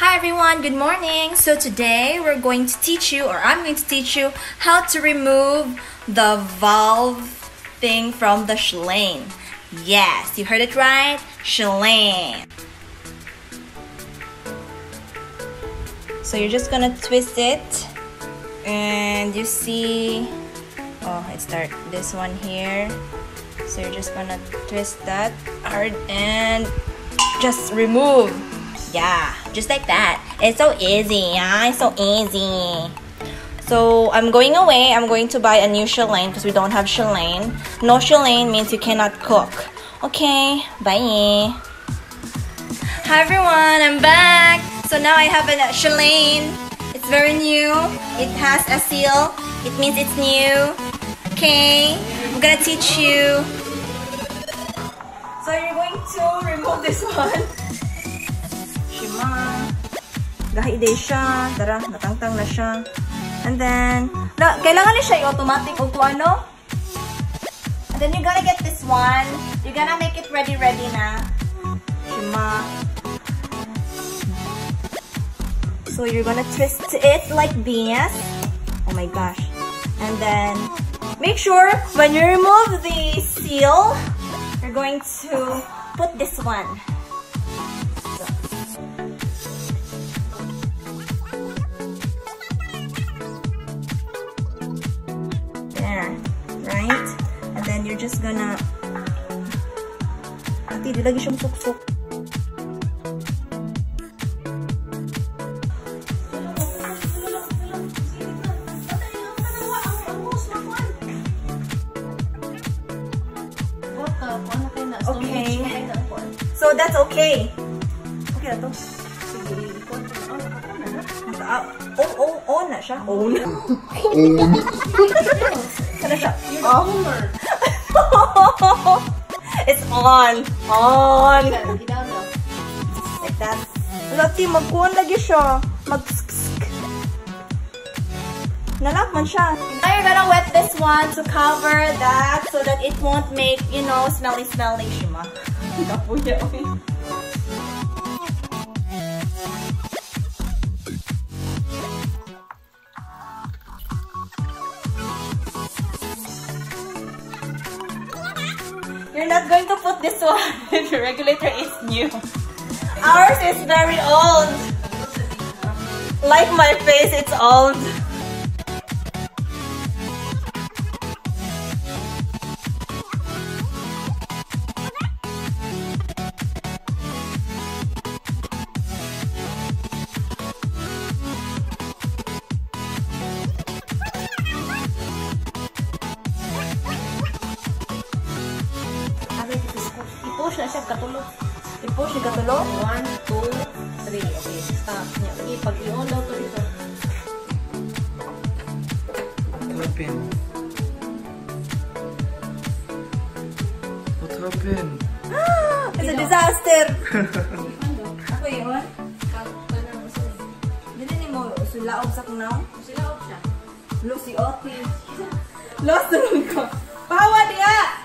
Hi everyone, good morning. So today we're going to teach you, or I'm going to teach you how to remove the valve thing from the Shellane. Yes, you heard it right, Shellane. So you're just gonna twist it, and you see, oh, it's this one here. So you're just gonna twist that hard and just remove. Yeah, just like that. It's so easy, yeah, it's so easy. So I'm going away. I'm going to buy a new Shellane because we don't have Shellane. No Shellane means you cannot cook. Okay, bye. Hi everyone, I'm back. So now I have a Shellane. It's very new. It has a seal. It means it's new. Okay, I'm gonna teach you. So you're going to remove this one. SHIMAAAA. Gahiday siya. Tara, natangtang na siya. And then, kailangan na siya i-automatic o to ano. And then you're gonna get this one. You're gonna make it ready na. SHIMAAAA. So you're gonna twist it like this. Oh my gosh. And then, make sure when you remove the seal, you're going to put this one. There, right? And then you're just gonna... Ati, di lagi siyang suksok. Okay. So that's okay. Okay na to. Sige, ikot. Oh na siya. Oh na. Kana siya. It's on. On. Like that. Lati, magkuhan lagi siya. Nalak man siya. Now you're gonna wet this one to cover that so that it won't make, you know, smelly SHIMAAAA. You're not going to put this one if your regulator is new. Ours is very old. Like my face, it's old. I-push na siya katulog. I-push siya katulog. 1, 2, 3. Okay, stop. Okay, pag i-on daw to dito. What happened? What happened? It's a disaster! Ako yun? Dili ni mo sulaog sa kunaw? Sulaog siya. Lucy Otis. Lost na lang ko. Pahawa niya!